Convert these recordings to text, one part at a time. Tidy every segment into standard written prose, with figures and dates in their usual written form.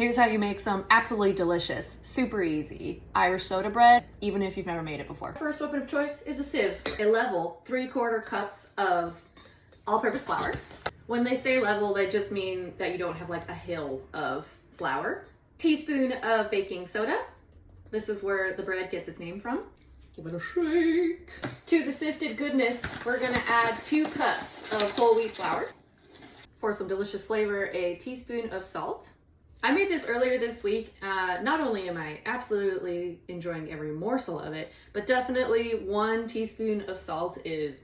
Here's how you make some absolutely delicious, super easy Irish soda bread, even if you've never made it before. First weapon of choice is a sieve. A level 3/4 cups of all-purpose flour. When they say level, they just mean that you don't have like a hill of flour. Teaspoon of baking soda. This is where the bread gets its name from. Give it a shake. To the sifted goodness, we're gonna add 2 cups of whole wheat flour. For some delicious flavor, a teaspoon of salt. I made this earlier this week. Not only am I absolutely enjoying every morsel of it, but definitely 1 teaspoon of salt is...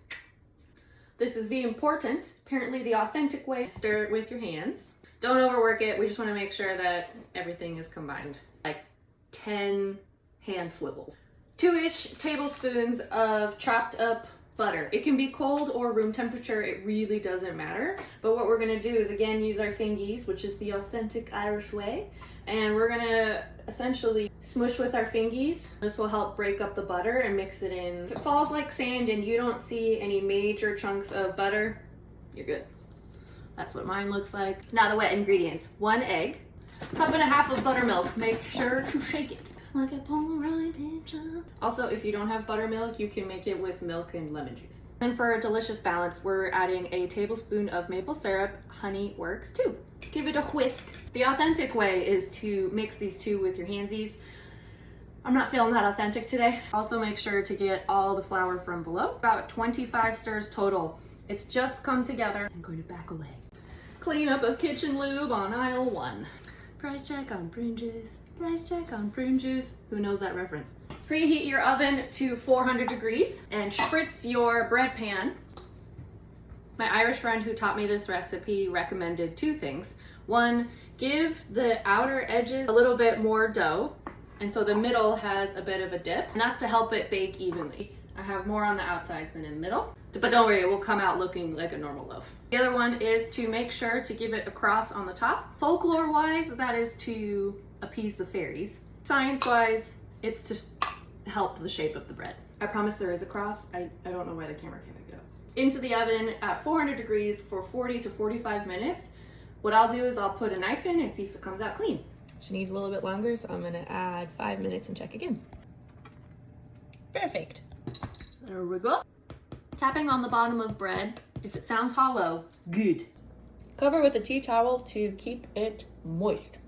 This is the important, apparently the authentic way. Stir it with your hands. Don't overwork it. We just want to make sure that everything is combined. Like 10 hand swivels. 2-ish tablespoons of chopped up butter. It can be cold or room temperature, it really doesn't matter. But what we're gonna do is again use our fingies, which is the authentic Irish way. And we're gonna essentially smush with our fingies. This will help break up the butter and mix it in. If it falls like sand and you don't see any major chunks of butter, you're good. That's what mine looks like. Now the wet ingredients. 1 egg, 1.5 cups of buttermilk. Make sure to shake it like a Polaroid picture. Also, if you don't have buttermilk, you can make it with milk and lemon juice. And for a delicious balance, we're adding a tablespoon of maple syrup. Honey works too. Give it a whisk. The authentic way is to mix these two with your handsies. I'm not feeling that authentic today. Also make sure to get all the flour from below. About 25 stirs total. It's just come together. I'm going to back away. Clean up of kitchen lube on aisle 1. Price check on prune juice. Price check on prune juice. Who knows that reference? Preheat your oven to 400 degrees and spritz your bread pan. My Irish friend who taught me this recipe recommended 2 things. 1, give the outer edges a little bit more dough, and so the middle has a bit of a dip, and that's to help it bake evenly. I have more on the outside than in the middle, but don't worry, it will come out looking like a normal loaf. The other one is to make sure to give it a cross on the top. Folklore-wise, that is to appease the fairies. Science-wise, it's to help the shape of the bread. I promise there is a cross. I don't know why the camera can't pick it up. Into the oven at 400 degrees for 40 to 45 minutes. What I'll do is I'll put a knife in and see if it comes out clean. She needs a little bit longer, so I'm gonna add 5 minutes and check again. Perfect. There we go. Tapping on the bottom of bread. If it sounds hollow, good. Cover with a tea towel to keep it moist.